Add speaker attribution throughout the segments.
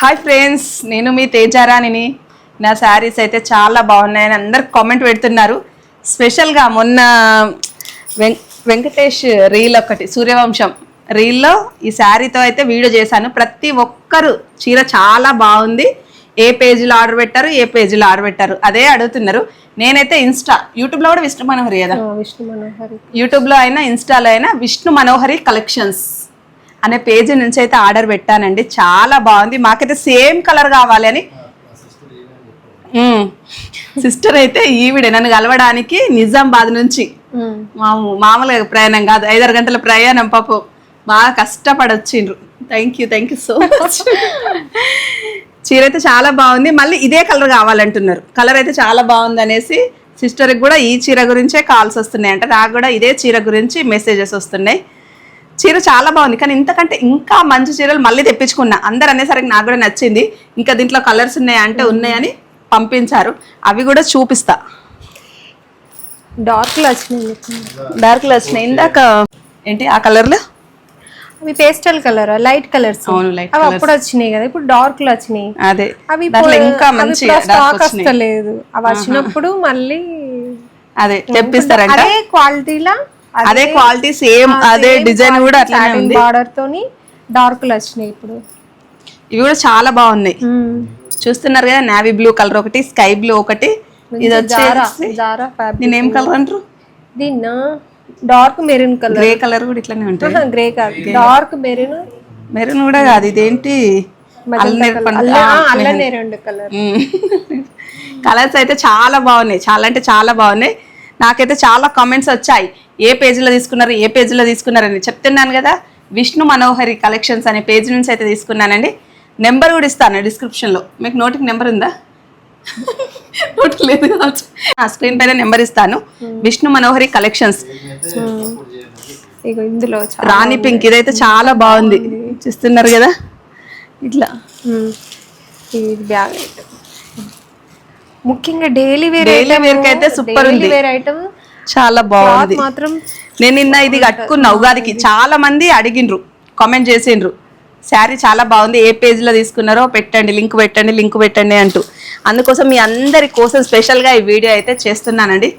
Speaker 1: Hi friends, నేను మీ తేజారాణిని. నా శారీస్ అయితే చాలా బాగున్నాయని అందరు కామెంట్ పెడుతున్నారు. స్పెషల్గా మొన్న వెంకటేష్ రీల్ ఒకటి సూర్యవంశం రీల్లో ఈ శారీతో అయితే వీడియో చేశాను. ప్రతి ఒక్కరు చీర చాలా బాగుంది, ఏ పేజీలో ఆర్డర్ పెట్టారు అదే అడుగుతున్నారు. నేనైతే యూట్యూబ్లో కూడా విష్ణు మనోహరి కదా, యూట్యూబ్లో అయినా ఇన్స్టాలో అయినా విష్ణు మనోహరి కలెక్షన్స్ అనే పేజీ నుంచి అయితే ఆర్డర్ పెట్టానండి. చాలా బాగుంది. మాకైతే సేమ్ కలర్ కావాలి అని సిస్టర్ అయితే ఈవిడే నన్ను కలవడానికి నిజామాబాద్ నుంచి మామూలుగా ప్రయాణం కాదు, 5-6 గంటల ప్రయాణం. పాపం బాగా కష్టపడి వచ్చిండ్రు. Thank you so much. చీర అయితే చాలా బాగుంది. మళ్ళీ ఇదే కలర్ కావాలంటున్నారు. కలర్ అయితే చాలా బాగుంది అనేసి సిస్టర్కి కూడా ఈ చీర గురించే కాల్స్ వస్తున్నాయి అంట. నాకు కూడా ఇదే చీర గురించి మెసేజెస్ వస్తున్నాయి. చీర చాలా బాగుంది, కానీ ఇంతకంటే ఇంకా మంచి చీరలు మళ్ళీ తెప్పించుకున్నా. అందరు అనేసరికి నాకు కూడా నచ్చింది. ఇంకా దీంట్లో కలర్స్ ఉన్నాయా అంటే ఉన్నాయని పంపించారు. అవి కూడా చూపిస్తా.
Speaker 2: డార్క్లో
Speaker 1: వచ్చినాయి ఇందాక. ఏంటి ఆ కలర్లు?
Speaker 2: అవి పేస్టల్ కలర్, లైట్ కలర్స్. అవి అప్పుడు వచ్చినాయి కదా, ఇప్పుడు డార్క్ లో వచ్చినాయి.
Speaker 1: అదే
Speaker 2: అవి
Speaker 1: ఇంకా మంచి
Speaker 2: స్టాక్ వస్తలేదు. అవి వచ్చినప్పుడు మళ్ళీ
Speaker 1: అదే తెప్పిస్తారంట.
Speaker 2: అదే క్వాలిటీలా,
Speaker 1: అదే క్వాలిటీ, సేమ్ అదే డిజైన్ కూడా అట్లానే ఉంది.
Speaker 2: బార్డర్ తోని డార్క్ లో వచ్చినాయి. ఇప్పుడు
Speaker 1: ఇవి కూడా చాలా బాగున్నాయి. చూస్తున్నారు కదా, నావీ బ్లూ కలర్ ఒకటి, స్కై బ్లూ ఒకటి. ఇది వచ్చేసి దీని ఏం కలర్ అంటారు?
Speaker 2: దీన్న dark maroon colour.
Speaker 1: Grey colour కూడా ఇట్లానే ఉంటుంది.
Speaker 2: గ్రే కాదు, డార్క్ మెరూన్.
Speaker 1: మెరూన్ కూడా కాదు, ఇదేంటి
Speaker 2: అల్లనేరేడు కలర్.
Speaker 1: కలర్స్ అయితే చాలా బాగున్నాయి, చాలా అంటే చాలా బాగున్నాయి. నాకైతే చాలా కామెంట్స్ వచ్చాయి, ఏ పేజీలో తీసుకున్నారని. చెప్తున్నాను కదా, విష్ణు మనోహరి కలెక్షన్స్ అనే పేజీ నుంచి అయితే తీసుకున్నానండి. నెంబర్ కూడా ఇస్తాను డిస్క్రిప్షన్లో. మీకు నోటికి నెంబర్ ఉందా? నోటికి లేదు కావచ్చు. స్క్రీన్ పైన నెంబర్ ఇస్తాను. విష్ణు మనోహరి కలెక్షన్స్.
Speaker 2: ఇందులో
Speaker 1: రాణి పింక్, ఇదైతే చాలా బాగుంది. చూస్తున్నారు కదా, ఇట్లా
Speaker 2: బ్యాగ్ ఐటమ్. ముఖ్యంగా డైలీ వేర్
Speaker 1: అయితే సూపర్ ఉంది.
Speaker 2: ఐటమ్
Speaker 1: చాలా బాగుంది
Speaker 2: మాత్రం.
Speaker 1: నేను నిన్న ఇది కట్టుకున్నా ఉగాదికి. చాలా మంది అడిగిండ్రు, కామెంట్ చేసిండ్రు, శారీ చాలా బాగుంది, ఏ పేజీలో తీసుకున్నారో పెట్టండి, లింక్ పెట్టండి అంటూ. అందుకోసం మీ అందరి కోసం స్పెషల్గా ఈ వీడియో అయితే చేస్తున్నానండి.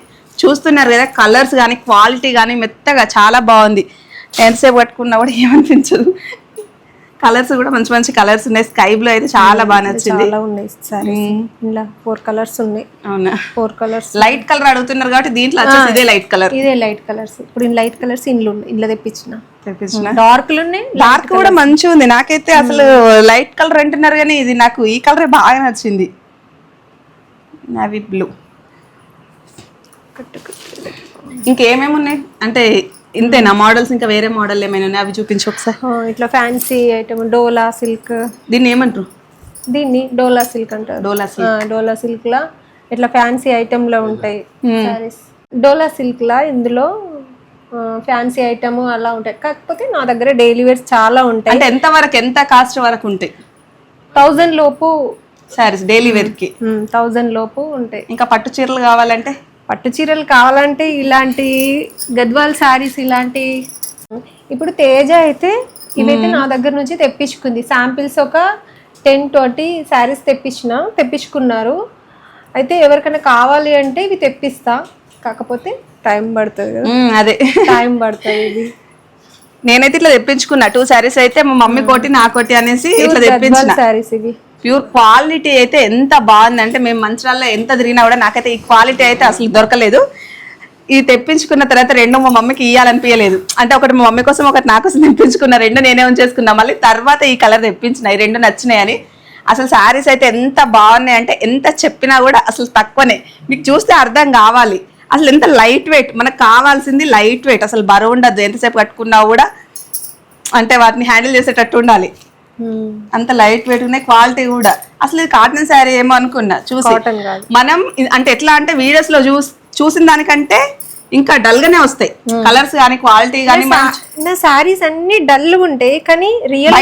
Speaker 1: చూస్తున్నారు కదా, కలర్స్ కానీ క్వాలిటీ కానీ మెత్తగా చాలా బాగుంది. ఎంతసేపు కట్టుకున్నా కూడా ఏమనిపించదు. కలర్స్ కూడా మంచి మంచి కలర్స్ ఉన్నాయి. స్కై బ్లూ అయితే చాలా బాగా నచ్చింది.
Speaker 2: చాలా ఉన్నాయి సారీ. ఇలా 4 కలర్స్ ఉన్నాయి.
Speaker 1: అవునా?
Speaker 2: 4 కలర్స్.
Speaker 1: లైట్ కలర్ అడుగుతున్నారు కాబట్టి దీంట్లో వచ్చేసి ఇదే లైట్ కలర్.
Speaker 2: ఇదే లైట్ కలర్స్. ఇప్పుడు లైట్ కలర్స్ ఇంట్లో తెప్పించిన డార్క్ లు ఉన్నాయి.
Speaker 1: డార్క్ కూడా మంచిగా ఉంది. నాకైతే అసలు లైట్ కలర్ అంటున్నారు కానీ ఇది నాకు ఈ కలర్ బాగా నచ్చింది. Navy blue. ఇంకేమేమి ఉన్నాయి అంటే ఇంతేనా మోడల్స్? ఇంకా వేరే మోడల్ ఏమైనా ఉన్నాయి? అవి చూపించు ఒకసారి.
Speaker 2: ఇట్లా ఫ్యాన్సీ ఐటమ్, డోలా సిల్క్.
Speaker 1: దీన్ని ఏమంటారు?
Speaker 2: దీన్ని డోలా సిల్క్ అంటారు. డోలా సిల్క్ లా ఇట్లా ఫ్యాన్సీ ఐటమ్ లో ఉంటాయి సారీస్. డోలా సిల్క్ లా ఇందులో ఫ్యాన్సీ ఐటమ్ అలా ఉంటాయి. కాకపోతే నా దగ్గర డైలీ వేర్స్ చాలా ఉంటాయి.
Speaker 1: అంటే ఎంత కాస్ట్ వరకు ఉంటాయి?
Speaker 2: 1000 లోపు
Speaker 1: సారీస్ డైలీ వేర్ కి
Speaker 2: 1000 లోపు ఉంటాయి.
Speaker 1: ఇంకా పట్టు చీరలు కావాలంటే?
Speaker 2: పట్టు చీరలు కావాలంటే ఇలాంటి గద్వాల్ శారీస్ ఇలాంటి. ఇప్పుడు తేజ అయితే ఇవైతే నా దగ్గర నుంచి తెప్పించుకుంది. శాంపిల్స్ ఒక 10-20 శారీస్ తెప్పించుకున్నారు. అయితే ఎవరికైనా కావాలి అంటే ఇవి తెప్పిస్తా. కాకపోతే టైం పడుతుంది కదా,
Speaker 1: అదే
Speaker 2: టైం పడుతుంది. ఇది
Speaker 1: నేనైతే ఇట్లా తెప్పించుకున్నా 2 శారీస్ అయితే మా మమ్మీ కోటి నాకోటి అనేసి ఇట్లా తెప్పించిన శారీస్. ఇవి ప్యూర్ క్వాలిటీ అయితే ఎంత బాగుంది అంటే మేము మంచిరాల్లో ఎంత తిరిగినా కూడా నాకైతే ఈ క్వాలిటీ అయితే అసలు దొరకలేదు. ఇది తెప్పించుకున్న తర్వాత 2 మా మమ్మీకి ఇవ్వాలనిపించలేదు. అంటే ఒకటి మా మమ్మీ కోసం, ఒకటి నా కోసం తెప్పించుకున్నా. 2 నేనే ఉంచేసుకున్నా. మళ్ళీ తర్వాత ఈ కలర్ తెప్పించిన. ఈ 2 నచ్చినాయి అని. అసలు శారీస్ అయితే ఎంత బాగున్నాయి అంటే ఎంత చెప్పినా కూడా అసలు తక్కువనే. మీకు చూస్తే అర్థం కావాలి అసలు ఎంత లైట్ వెయిట్. మనకు కావాల్సింది లైట్ వెయిట్, అసలు బరువు ఉండద్దు. ఎంతసేపు కట్టుకున్నా కూడా అంటే వాటిని హ్యాండిల్ చేసేటట్టు ఉండాలి. అంత లైట్ వెయిట్ ఉన్నాయి. క్వాలిటీ కూడా అసలు ఇది కాటన్ శారీ ఏమో అనుకున్నా చూసి. మనం అంటే ఎట్లా అంటే వీడియోస్ లో చూసిన దానికంటే ఇంకా డల్ గానే వస్తాయి కలర్స్ కానీ క్వాలిటీ కానీ.
Speaker 2: నా సారీస్ అన్ని డల్ ఉంటాయి కానీ రియల్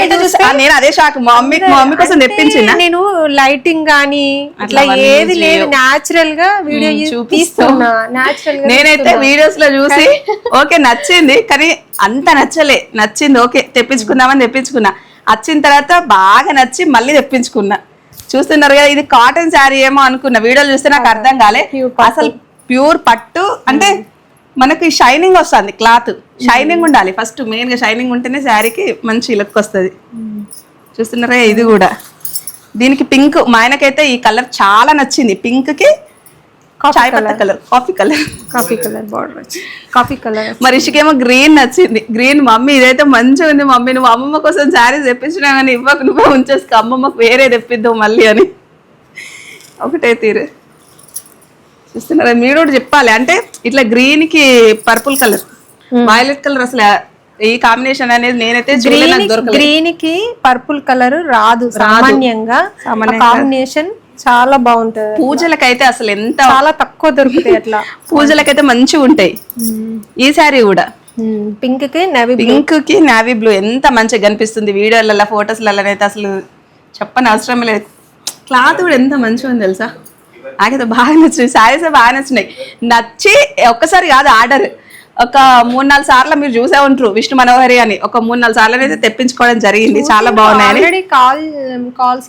Speaker 1: నేను అదే షాక్. మా మమ్మీ కోసం తెప్పించిన.
Speaker 2: నేను లైటింగ్ కానీ అట్లా ఏది లేదు, నాచురల్ గా వీడియో చూపిస్తున్నా.
Speaker 1: నేనైతే వీడియోస్ లో చూసి ఓకే నచ్చింది కానీ అంత నచ్చలే. నచ్చింది ఓకే తెప్పించుకుందామని తెప్పించుకున్నా. వచ్చిన తర్వాత బాగా నచ్చి మళ్ళీ తెప్పించుకున్నా. చూస్తున్నారు కదా, ఇది కాటన్ శారీ ఏమో అనుకున్నా, వీడియోలు చూస్తే నాకు అర్థం కాలే. అసలు ప్యూర్ పట్టు అంటే మనకి షైనింగ్ వస్తుంది, క్లాత్ షైనింగ్ ఉండాలి ఫస్ట్, మెయిన్ గా షైనింగ్ ఉంటేనే శారీకి మంచి లుక్ వస్తుంది. చూస్తున్నారా, ఇది కూడా దీనికి పింక్, మా ఆయనకైతే ఈ కలర్ చాలా నచ్చింది, పింక్ కి చాయ్ పత్తా colour, coffee colour
Speaker 2: border, coffee colour.
Speaker 1: మరి రిషికేమో గ్రీన్ నచ్చింది, గ్రీన్. మమ్మీ ఇదైతే మంచిగా ఉంది మమ్మీ, నువ్వు అమ్మమ్మ కోసం శారీ తెప్పించినా కానీ ఇవ్వకు, నువ్వే ఉంచేసుకో, అమ్మమ్మకు వేరే తెప్పిద్దాం మళ్ళీ అని. ఒకటే తీరు. చూస్తున్నారా, మీరు కూడా చెప్పాలి అంటే ఇట్లా గ్రీన్ కి పర్పుల్ కలర్, వైలెట్ కలర్, అసలు ఈ కాంబినేషన్ అనేది నేనైతే
Speaker 2: గ్రీన్ కి పర్పుల్ కలర్ రాదు సామాన్యంగా, కాంబినేషన్ చాలా బాగుంటది.
Speaker 1: పూజలకైతే అసలు ఎంత
Speaker 2: చాలా తక్కువ దొరుకుతాయి అట్లా,
Speaker 1: పూజలకైతే మంచిగా ఉంటాయి. ఈ శారీ కూడా
Speaker 2: పింక్ కి
Speaker 1: నావీ బ్లూ ఎంత మంచిగా కనిపిస్తుంది వీడియోలలో, ఫొటోస్లలో అయితే అసలు చెప్పని అవసరం లేదు. క్లాత్ కూడా ఎంత మంచిగా ఉంది తెలుసా, నాకైతే బాగా నచ్చింది. శారీస్ బాగా నచ్చినాయి, నచ్చి ఒక్కసారి కాదు ఆర్డర్, ఒక 3-4 సార్లు మీరు చూసే ఉంటారు విష్ణు మనోహరి అని, ఒక 3-4 సార్లు అయితే తెప్పించుకోవడం జరిగింది. చాలా బాగున్నాయని
Speaker 2: కాల్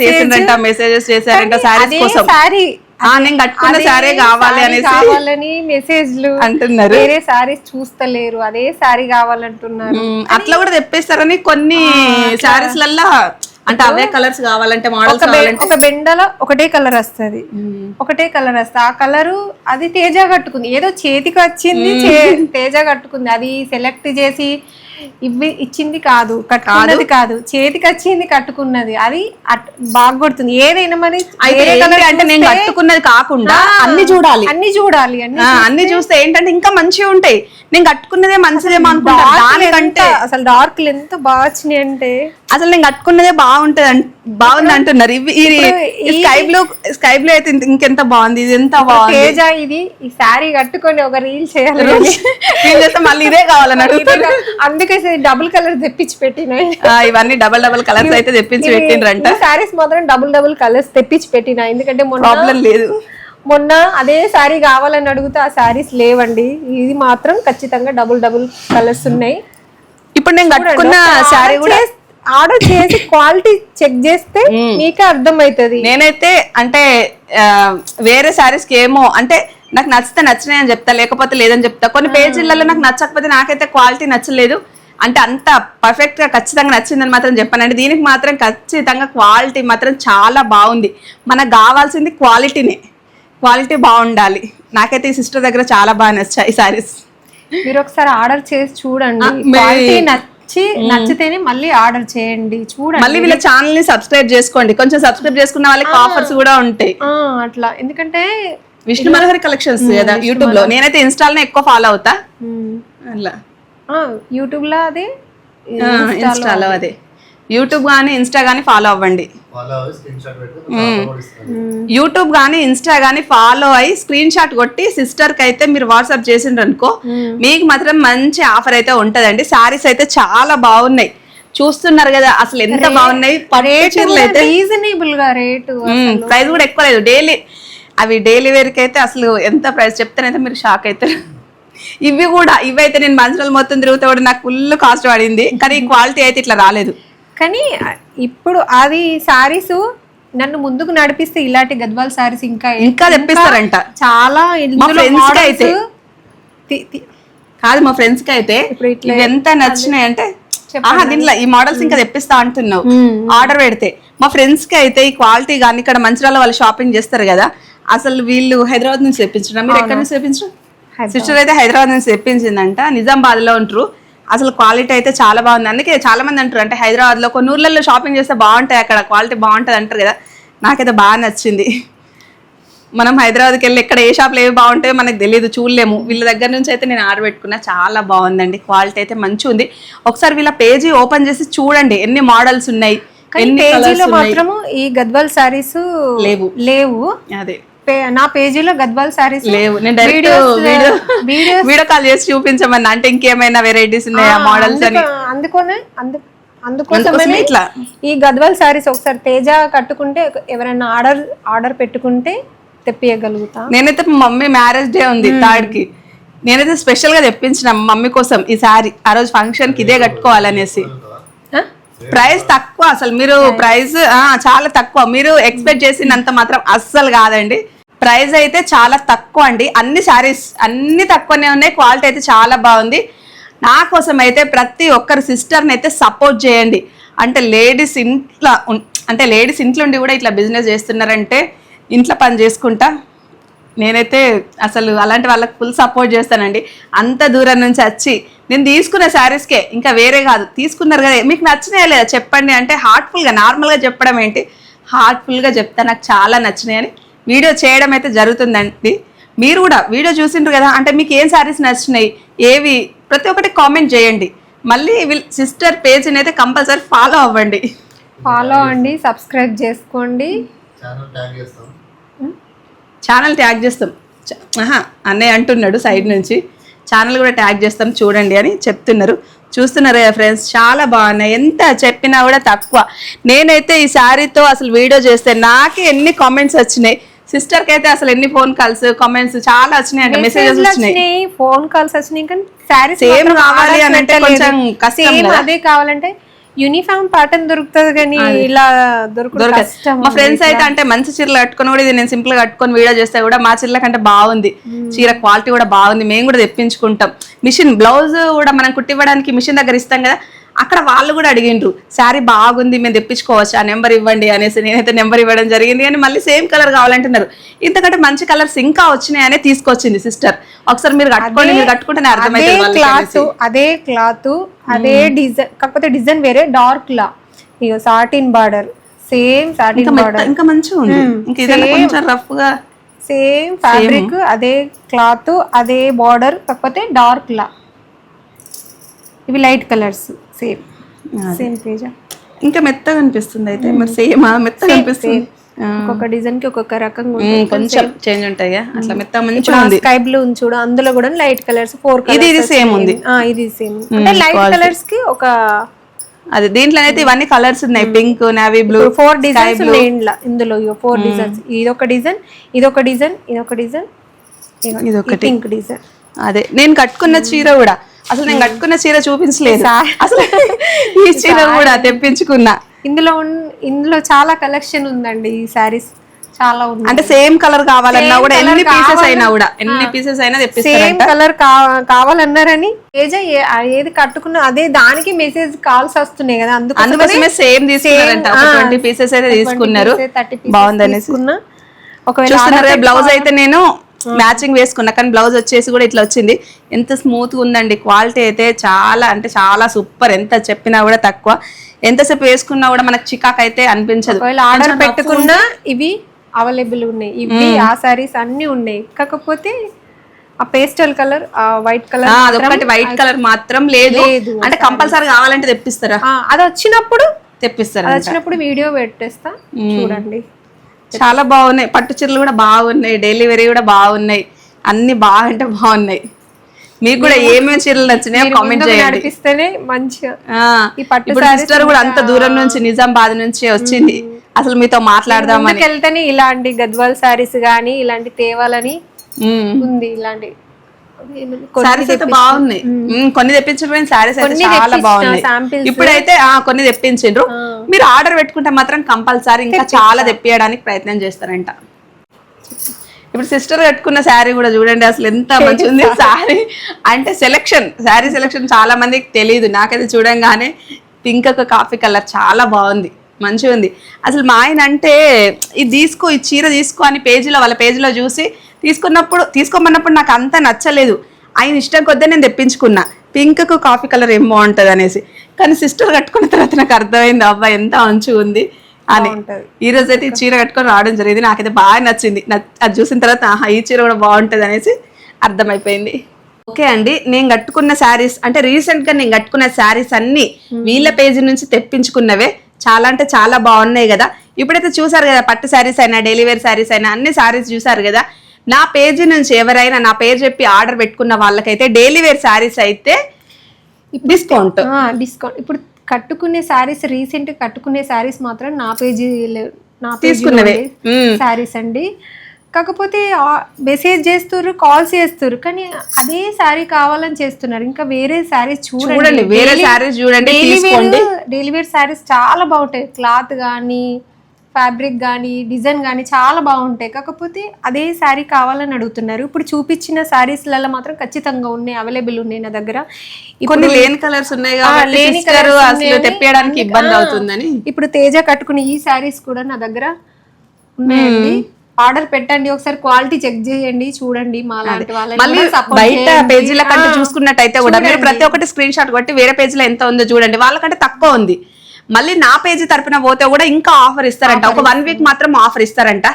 Speaker 1: చేసిండ్రంట, మెసేజెస్ చేశారంట శారీస్ కోసం. నేను కట్టుకున్న శారీ కావాలని
Speaker 2: మెసేజ్లు
Speaker 1: అంటున్నారు,
Speaker 2: వేరే శారీస్ చూస్తలేరు, అదే శారీ కావాలంటున్నారు.
Speaker 1: అట్లా కూడా తెప్పిస్తారని కొన్ని శారీస్ లల్లా, అంటే అవే కలర్స్ కావాలంటే మోడల్స్ కావాలంటే
Speaker 2: ఒక బెండల ఒకటే కలర్ వస్తుంది, ఆ కలరు అది తేజ కట్టుకుంది, ఏదో చేతికి వచ్చింది తేజ కట్టుకుంది, అది సెలెక్ట్ చేసి ఇచ్చింది కాదు, కట్టుకున్నది కాదు, చేతికి వచ్చింది కట్టుకున్నది, అది బాగా కొడుతుంది. ఏదైనా మరి
Speaker 1: అంటే నేను కట్టుకున్నది కాకుండా అన్ని చూడాలి, అన్ని చూస్తే ఏంటంటే ఇంకా మంచిగా ఉంటాయి. నేను కట్టుకున్నదే మంచిదేమో అనుకుంటా, దానికంటే
Speaker 2: అసలు డార్క్లు ఎంత బాగా వచ్చినాయి అంటే
Speaker 1: అసలు నేను కట్టుకున్నదే బాగుంది అంటున్నారు. స్కై బ్లూ అయితే ఇంకెంత బాగుంది, ఇది ఎంత బాగుంది.
Speaker 2: తేజ ఇది ఈ శారీ కట్టుకొని ఒక రీల్ చేయాలి,
Speaker 1: మళ్ళీ ఇదే కావాలని అడుగుతారు.
Speaker 2: అందుకే డబుల్ కలర్ తెప్పించి పెట్టినాయి,
Speaker 1: ఇవన్నీ డబుల్ కలర్స్ అయితే తెప్పించి పెట్టిండ్రంట.
Speaker 2: శారీస్ మాత్రం డబుల్ కలర్స్ తెప్పించి పెట్టినా, ఎందుకంటే
Speaker 1: ప్రాబ్లం లేదు.
Speaker 2: మొన్న అదే శారీ కావాలని అడిగితే ఆ శారీస్ లేవండి, ఇది మాత్రం ఖచ్చితంగా డబుల్ కలర్స్ ఉన్నాయి.
Speaker 1: ఇప్పుడు నేను కట్టుకున్న శారీ కూడా
Speaker 2: ఆర్డర్ చేసి క్వాలిటీ చెక్ చేస్తే మీకే అర్థమవుతుంది.
Speaker 1: నేనైతే అంటే వేరే శారీస్ కి ఏమో అంటే నాకు నచ్చితే నచ్చినాయి అని చెప్తా, లేకపోతే లేదని చెప్తా. కొన్ని పేజీలలో నాకు నచ్చకపోతే నాకైతే క్వాలిటీ నచ్చలేదు అంటే అంత పర్ఫెక్ట్ గా ఖచ్చితంగా నచ్చిందని మాత్రం చెప్పానండి. దీనికి మాత్రం ఖచ్చితంగా క్వాలిటీ మాత్రం చాలా బాగుంది. మనకు కావాల్సింది క్వాలిటీనే, క్వాలిటీ బాగుండాలి. నాకైతే ఈ సిస్టర్ దగ్గర చాలా బాగా నచ్చాయి ఈ శారీస్.
Speaker 2: మీరు ఒకసారి ఆర్డర్ చేసి చూడండి, నచ్చితేనే మళ్ళీ ఆర్డర్ చేయండి. చూడండి,
Speaker 1: మళ్ళీ వీళ్ళ ఛానల్ ని సబ్స్క్రైబ్ చేసుకోండి, కొంచెం సబ్స్క్రైబ్ చేసుకున్న వాళ్ళకి ఆఫర్స్ కూడా ఉంటాయి
Speaker 2: అట్లా. ఎందుకంటే
Speaker 1: విష్ణు మనోహరి కలెక్షన్స్ కదా యూట్యూబ్ లో, నేనైతే ఇన్స్టాల్ ఎక్కువ ఫాలో అవుతా, అట్లా
Speaker 2: యూట్యూబ్ లో అదే,
Speaker 1: ఇన్స్టాలో అదే, యూట్యూబ్ కానీ ఇన్స్టా కానీ ఫాలో అవ్వండి. యూట్యూబ్ కానీ ఇన్స్టా కానీ ఫాలో అయ్యి స్క్రీన్ షాట్ కొట్టి సిస్టర్ కి అయితే మీరు వాట్సాప్ చేసిండ్రు అనుకో, మీకు మాత్రం మంచి ఆఫర్ అయితే ఉంటదండి. శారీస్ అయితే చాలా బాగున్నాయి, చూస్తున్నారు కదా అసలు ఎంత బాగున్నాయి.
Speaker 2: రీజనబుల్ గా రేటు,
Speaker 1: ప్రైస్ కూడా ఎక్కువ లేదు. డైలీ వేర్ కి అయితే అసలు ఎంత ప్రైస్ చెప్తానైతే మీరు షాక్ అవుతారు. ఇవైతే నేను మంచి మొత్తం తిరుగుతా కూడా నాకు ఫుల్ కాస్ట్ పడింది, కానీ క్వాలిటీ అయితే ఇట్లా రాలేదు.
Speaker 2: కానీ ఇప్పుడు అది శారీస్ నన్ను ముందుకు నడిపిస్తే ఇలాంటి గద్వాల్ శారీస్ ఇంకా
Speaker 1: తెప్పిస్తారంట చాలా. మా ఫ్రెండ్స్ కి అయితే ఎంత నచ్చినాయి అంటే, దీంట్లో ఈ మోడల్స్ ఇంకా తెప్పిస్తా అంటున్నావు ఆర్డర్ పెడితే. మా ఫ్రెండ్స్ కి అయితే ఈ క్వాలిటీ కానీ ఇక్కడ మంచిర్యాల వాళ్ళు షాపింగ్ చేస్తారు కదా, అసలు వీళ్ళు హైదరాబాద్ నుంచి తెప్పించడం. మీరు ఎక్కడి నుంచి తెప్పించరు? సిస్టర్ అయితే హైదరాబాద్ నుంచి తెప్పించిందంట, నిజామాబాద్ లో ఉంటారు. అసలు క్వాలిటీ అయితే చాలా బాగుంది. అందుకే చాలా మంది అంటారు అంటే హైదరాబాద్ లో కొన్ని ఊర్లలో షాపింగ్ చేస్తే బాగుంటాయి, అక్కడ క్వాలిటీ బాగుంటుంది అంటారు కదా. నాకైతే బాగా నచ్చింది. మనం హైదరాబాద్కి వెళ్ళి ఎక్కడ ఏ షాప్లో ఏవి బాగుంటాయో మనకు తెలియదు, చూడలేము. వీళ్ళ దగ్గర నుంచి అయితే నేను ఆర్డర్ పెట్టుకున్నా, చాలా బాగుందండి, క్వాలిటీ అయితే మంచిగా ఉంది. ఒకసారి వీళ్ళ పేజీ ఓపెన్ చేసి చూడండి ఎన్ని మోడల్స్ ఉన్నాయి.
Speaker 2: పేజీలో మాత్రము ఈ గద్వాల్ శారీస్ లేవు.
Speaker 1: అదే
Speaker 2: నా పేజీలో గద్వాల్ శారీస్
Speaker 1: లేవు. నేను డైరెక్ట్ వీడియో కాల్ చేసి చూపించమన్నా, అంటే ఇంకేమైనా వెరైటీస్ ఉన్నాయా మోడల్స్ అని.
Speaker 2: అందుకోసమే ఇట్లా ఈ గద్వాల్ శారీస్ ఒకసారి తేజ కట్టుకుంటే ఎవరైనా ఆర్డర్ పెట్టుకుంటే తెప్పియగలుగుతా.
Speaker 1: నేనైతే మమ్మీ మ్యారేజ్ డే ఉంది 3rd కి, నేనైతే స్పెషల్ గా తెప్పించిన మమ్మీ కోసం ఈ శారీ. ఆ రోజు ఫంక్షన్ కి ఇదే కట్టుకోవాలనేసి ప్రైస్ తక్కువ అసలు మీరు ప్రైస్ చాలా తక్కువ, మీరు ఎక్స్పెక్ట్ చేసినంత మాత్రం అస్సలు కాదండి. ప్రైస్ అయితే చాలా తక్కువ అండి. అన్ని శారీస్ అన్ని తక్కువనే ఉన్నాయి, క్వాలిటీ అయితే చాలా బాగుంది. నా కోసం అయితే ప్రతి ఒక్కరు సిస్టర్ని అయితే సపోర్ట్ చేయండి. అంటే లేడీస్ ఇంట్లో ఉండి కూడా ఇట్లా బిజినెస్ చేస్తున్నారంటే, ఇంట్లో పని చేసుకుంటా నేనైతే అసలు అలాంటి వాళ్ళకి ఫుల్ సపోర్ట్ చేస్తానండి. అంత దూరం నుంచి వచ్చి నేను తీసుకున్న శారీస్కే, ఇంకా వేరే కాదు, తీసుకున్నారు కదా మీకు నచ్చినాయా లేదా చెప్పండి అంటే హార్ట్ఫుల్గా, నార్మల్గా చెప్పడం ఏంటి, హార్ట్ఫుల్గా చెప్తా నాకు చాలా నచ్చినాయని వీడియో చేయడం అయితే జరుగుతుందండి. మీరు కూడా వీడియో చూసిండ్రు కదా, అంటే మీకు ఏం శారీస్ నచ్చినాయి ఏవి ప్రతి ఒక్కటి కామెంట్ చేయండి. మళ్ళీ సిస్టర్ పేజ్ని అయితే కంపల్సరీ ఫాలో అవ్వండి.
Speaker 2: ఫాలో అండి, సబ్స్క్రైబ్ చేసుకోండి,
Speaker 1: ఛానల్ ట్యాగ్ చేస్తాం. అన్నయ్య అంటున్నాడు సైడ్ నుంచి, ఛానల్ కూడా ట్యాగ్ చేస్తాం చూడండి అని చెప్తున్నారు. చూస్తున్నారు కదా ఫ్రెండ్స్, చాలా బాగున్నాయి. ఎంత చెప్పినా కూడా తక్కువ. నేనైతే ఈ శారీతో అసలు వీడియో చేస్తే నాకే ఎన్ని కామెంట్స్ వచ్చినాయి, సిస్టర్కి అయితే అసలు ఎన్ని ఫోన్ కాల్స్ కామెంట్స్ చాలా వచ్చినాయి అంటే మెసేజెస్ వచ్చినాయి,
Speaker 2: ఫోన్ కాల్స్ వచ్చినాయి. కానీ శారీ
Speaker 1: సేమ్ కావాలి అని అంటే కొంచెం కష్టం.
Speaker 2: అదే కావాలంటే యూనిఫామ్ ప్యాటర్న్ దొరుకుతుంది కానీ ఇలా దొరకదు.
Speaker 1: మా ఫ్రెండ్స్ అయితే అంటే మంచి చీరలు కట్టుకొని కూడా ఇది నేను సింపుల్ గా కట్టుకొని వీడియో చేస్తే కూడా మా చీరల కంటే బాగుంది, చీర క్వాలిటీ కూడా బాగుంది, మేము కూడా తెప్పించుకుంటాం. మిషన్ బ్లౌజ్ కూడా మనం కుట్టివ్వడానికి మిషన్ దగ్గర ఇస్తాం కదా, అక్కడ వాళ్ళు కూడా అడిగిండ్రు శారీ బాగుంది మేము తెప్పించుకోవచ్చు, ఆ నెంబర్ ఇవ్వండి అనేసి నేనైతే నెంబర్ ఇవ్వడం జరిగింది. కానీ మళ్ళీ సేమ్ కలర్ కావాలంటున్నారు. ఇంతకంటే మంచి కలర్స్ ఇంకా వచ్చినాయి అనే తీసుకొచ్చింది సిస్టర్. ఒకసారి మీరు కట్టుకోండి, మీరు కట్టుకుంటే అర్థమైంది.
Speaker 2: అదే క్లాత్ అదే డిజైన్, కాకపోతే డిజైన్ వేరే, డార్క్ లా ఇక satin border, same satin border,
Speaker 1: ఇంకా మంచిగా ఉంది. ఇంకా ఇదైనా కొంచెం రఫ్ గా
Speaker 2: సేమ్ ఫ్యాబ్రిక్, అదే క్లాత్ అదే బార్డర్, కాకపోతే డార్క్ లా. ఇవి లైట్ కలర్స్, సేమ్ పేజ్.
Speaker 1: ఇంకా మెత్తగా అనిపిస్తుంది అయితే, మరి సేమ్ మెత్తగా అనిపిస్తుంది.
Speaker 2: ఒక్కొక్క డిజైన్ కి ఒక్కొక్క రకంగా
Speaker 1: కొంచెం చేంజ్ ఉంటాయి అట్లా. మెత్త మంచిగా ఉంది.
Speaker 2: స్కై బ్లూ ఉంది చూడు, అందులో కూడా లైట్ కలర్స్ 4 కలర్స్.
Speaker 1: ఇది సేమ్ ఉంది,
Speaker 2: ఇది సేమ్ అంటే లైట్ కలర్స్ కి ఒక
Speaker 1: అది. దీంట్లో అయితే ఇవన్నీ కలర్స్ ఉన్నాయి, పింక్, నేవీ బ్లూ,
Speaker 2: 4 డిజైన్స్ ఉన్నాయి ఇందులో. 4 డిజైన్స్, ఇదొక డిజైన్, ఇదొక డిజైన్, ఇదొక డిజైన్, ఇదొక పింక్ డిజైన్.
Speaker 1: అదే నేను కట్టుకున్న చీర కూడా, అసలు నేను కట్టుకున్న చీర చూపించలేదు అసలు, ఈ చీర కూడా తెప్పించుకున్నా.
Speaker 2: ఇందులో చాలా కలెక్షన్ ఉందండి. ఈ సారీస్ చాలా ఉంది.
Speaker 1: అంటే సేమ్ కలర్ కావాలన్నా కూడా, ఎన్ని పీసెస్ అయినా కూడా, ఎన్ని పీసెస్ అయినా తెప్పిస్తారు.
Speaker 2: సేమ్ కలర్ కావాలన్నారని ఏది కట్టుకున్నా అదే దానికి మెసేజ్ కాల్స్ వస్తున్నాయి కదా,
Speaker 1: అందుకోసమే సేమ్ తీసుకున్నారంట. 20 పీసెస్ అయితే తీసుకున్నారు, బాగుంది అనేసి. ఒకవేళ బ్లౌజ్ అయితే నేను మ్యాచింగ్ వేసుకున్నా, కానీ బ్లౌజ్ వచ్చేసి కూడా ఇట్లా వచ్చింది. ఎంత స్మూత్ గా ఉందండి, క్వాలిటీ అయితే చాలా అంటే చాలా సూపర్. ఎంత చెప్పినా కూడా తక్కువ, ఎంతసేపు వేసుకున్నా కూడా మనకు చికాక్ అయితే అనిపించదు.
Speaker 2: ఆర్డర్ పెట్టుకున్నా ఇవి అవైలబుల్ ఉన్నాయి, ఇవి ఆ సారీస్ అన్ని ఉన్నాయి. కాకపోతే ఆ పేస్టల్ కలర్, ఆ వైట్ కలర్,
Speaker 1: అదొకటి వైట్ కలర్ మాత్రం లేదు. అంటే కంపల్సరీ కావాలంటే తెప్పిస్తారా?
Speaker 2: అది వచ్చినప్పుడు
Speaker 1: తెప్పిస్తారా?
Speaker 2: అది వచ్చినప్పుడు వీడియో పెట్టేస్తా, చూడండి.
Speaker 1: చాలా బాగున్నాయి. పట్టు చీరలు కూడా బాగున్నాయి, డైలీ వేర్ కూడా బాగున్నాయి, అన్ని బాగుంటే బాగున్నాయి. మీకు కూడా ఏమేమి చీరలు నచ్చినాయో కామెంట్ చేయండి.
Speaker 2: మంచిగా
Speaker 1: సిస్టర్ కూడా అంత దూరం నుంచి నిజామాబాద్ నుంచి వచ్చింది అసలు మీతో మాట్లాడదామని.
Speaker 2: వెళ్తేనే ఇలాంటి గద్వాల్ సారీస్ గానీ ఇలాంటి తేవాలని ఉంది. ఇలాంటి
Speaker 1: సారీస్ అయితే బాగున్నాయి, కొన్ని తెప్పించడం సారీస్ అయితే చాలా బాగున్నాయి. ఇప్పుడైతే కొన్ని తెప్పించిండ్రు. మీరు ఆర్డర్ పెట్టుకుంటే మాత్రం కంపల్సరీ ఇంకా చాలా తెప్పియడానికి ప్రయత్నం చేస్తారంట. ఇప్పుడు సిస్టర్ కట్టుకున్న శారీ కూడా చూడండి అసలు ఎంత మంచిగా ఉంది. శారీ అంటే శారీ సెలెక్షన్ చాలా మందికి తెలియదు. నాకైతే చూడంగానే పింక్ కాఫీ కలర్ చాలా బాగుంది, మంచిగా ఉంది. అసలు మా ఆయన అంటే ఇది తీసుకో, ఈ చీర తీసుకో అని వాళ్ళ పేజీలో చూసి తీసుకోమన్నప్పుడు నాకు అంత నచ్చలేదు. ఆయన ఇష్టం కొద్దే నేను తెప్పించుకున్నా, పింక్ కాఫీ కలర్ ఏం బాగుంటుంది అనేసి. కానీ సిస్టర్ కట్టుకున్న తర్వాత నాకు అర్థమైంది, అబ్బా ఎంత మంచిగా ఉంది అని. ఈ రోజు అయితే ఈ చీర కట్టుకొని రావడం జరిగింది, నాకైతే బాగా నచ్చింది. అది చూసిన తర్వాత ఈ చీర కూడా బాగుంటుంది అనేసి అర్థమైపోయింది. ఓకే అండి, నేను కట్టుకున్న శారీస్ అంటే రీసెంట్ గా నేను కట్టుకున్న శారీస్ అన్ని వీళ్ళ పేజీ నుంచి తెప్పించుకున్నవే. చాలా అంటే చాలా బాగున్నాయి కదా. ఇప్పుడైతే చూసారు కదా, పట్టు శారీస్ అయినా డైలీ వేర్ శారీస్ అయినా అన్ని శారీస్ చూసారు కదా. నా పేజీ నుంచి ఎవరైనా నా పేరు చెప్పి ఆర్డర్ పెట్టుకున్న వాళ్ళకైతే డైలీ వేర్ శారీస్ అయితే డిస్కౌంట్.
Speaker 2: ఇప్పుడు కట్టుకునే శారీస్, రీసెంట్ కట్టుకునే శారీస్ మాత్రం నా పేజీ
Speaker 1: తీసుకున్నవే
Speaker 2: శారీస్ అండి. కాకపోతే మెసేజ్ చేస్తున్నారు, కాల్స్ చేస్తున్నారు, కానీ అదే శారీ కావాలని చేస్తున్నారు. ఇంకా వేరే శారీస్ చూడండి,
Speaker 1: వేరే శారీస్ చూడండి, తీసుకోండి.
Speaker 2: డైలీ వేర్ శారీస్ చాలా బాగుంటాయి, క్లాత్ కానీ ఫ్యాబ్రిక్ కానీ డిజైన్ కానీ చాలా బాగుంటాయి. కాకపోతే అదే శారీ కావాలని అడుగుతున్నారు. ఇప్పుడు చూపించిన శారీస్లలో మాత్రం ఖచ్చితంగా ఉన్నాయి, అవైలబుల్ ఉన్నాయి నా దగ్గర.
Speaker 1: కొన్ని లేని కలర్స్ ఉన్నాయి కాబట్టి సిస్టర్ అసలు తెప్పేయడానికి ఇబ్బంది అవుతుందని
Speaker 2: ఇప్పుడు తేజ కట్టుకుని ఈ శారీస్ కూడా నా దగ్గర ఉన్నాయండి. ఆర్డర్ పెట్టండి, ఒకసారి క్వాలిటీ చెక్ చేయండి, చూడండి. మా లాంటి వాళ్ళని
Speaker 1: మళ్ళీ బయట పేజీల కంటే చూసుకున్నట్టయితే కూడా మీరు ప్రతి ఒక్కటి స్క్రీన్ షాట్ కొట్టి వేరే పేజీలో ఎంత ఉందో చూడండి, వాళ్ళకంటే తక్కువ ఉంది. మళ్ళీ నా పేజీ తరపున పోతే కూడా ఇంకా ఆఫర్ ఇస్తారంట, ఒక 1 వీక్ మాత్రం ఆఫర్ ఇస్తారంట.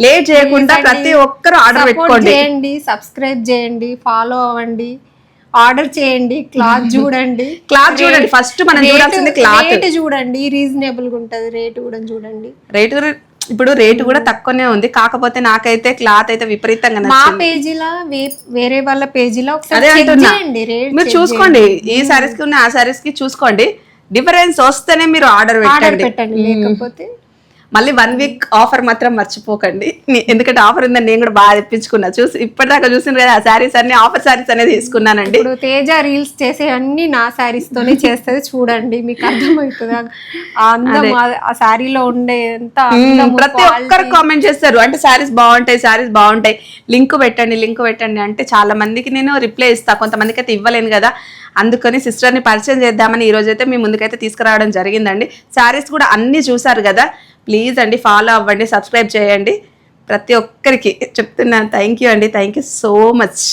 Speaker 1: లేట్ చేయకుండా ప్రతి ఒక్కరు ఆర్డర్ పెట్టుకోండి,
Speaker 2: చేయండి, సబ్స్క్రైబ్ చేయండి, ఫాలో అవ్వండి, ఆర్డర్ చేయండి. క్లాత్ చూడండి,
Speaker 1: క్లాత్ చూడండి, ఫస్ట్ మనం చూడాల్సింది క్లాత్.
Speaker 2: రేట్ చూడండి, రీజనబుల్ గా ఉంటది. రేట్ కూడా చూడండి,
Speaker 1: ఇప్పుడు రేటు కూడా తక్కువనే ఉంది. కాకపోతే నాకైతే క్లాత్ అయితే విపరీతంగా
Speaker 2: మా పేజీలా వేరే వాళ్ళ పేజీలా ఒకసారి
Speaker 1: అదే
Speaker 2: చెక్
Speaker 1: అంటున్నా.
Speaker 2: చేయండి, రేట్
Speaker 1: మీరు చూసుకోండి, ఈ సారీస్ కి ఉన్న ఆ సారీస్ కి చూసుకోండి, డిఫరెన్స్ వస్తేనే మీరు ఆర్డర్
Speaker 2: పెట్టండి. లేకపోతే
Speaker 1: మళ్ళీ 1 వీక్ ఆఫర్ మాత్రం మర్చిపోకండి, ఎందుకంటే ఆఫర్ ఉందని నేను కూడా బాగా తెప్పించుకున్నా. ఇప్పటిదాకా చూసిన కదా ఆ శారీస్ అన్ని ఆఫర్ శారీస్ అనేది తీసుకున్నానండి.
Speaker 2: ఇప్పుడు తేజ రీల్స్ చేసే అన్ని నా శారీస్ తోనే చేస్తుంది, చూడండి మీకు అర్థమవుతుంది. ఆ శారీలో ఉండే
Speaker 1: ప్రతి ఒక్కరు కామెంట్ చేస్తారు, అంటే శారీస్ బాగుంటాయి, లింక్ పెట్టండి అంటే చాలా మందికి నేను రిప్లై ఇస్తా, కొంతమందికి అయితే ఇవ్వలేను కదా. అందుకని సిస్టర్ని పరిచయం చేద్దామని ఈ రోజైతే మీ ముందుకైతే తీసుకురావడం జరిగిందండి. శారీస్ కూడా అన్ని చూసారు కదా, ప్లీజ్ అండి ఫాలో అవ్వండి, సబ్స్క్రైబ్ చేయండి. ప్రతి ఒక్కరికి చెప్తున్నాను, థ్యాంక్ యూ అండి, థ్యాంక్ యూ సో మచ్.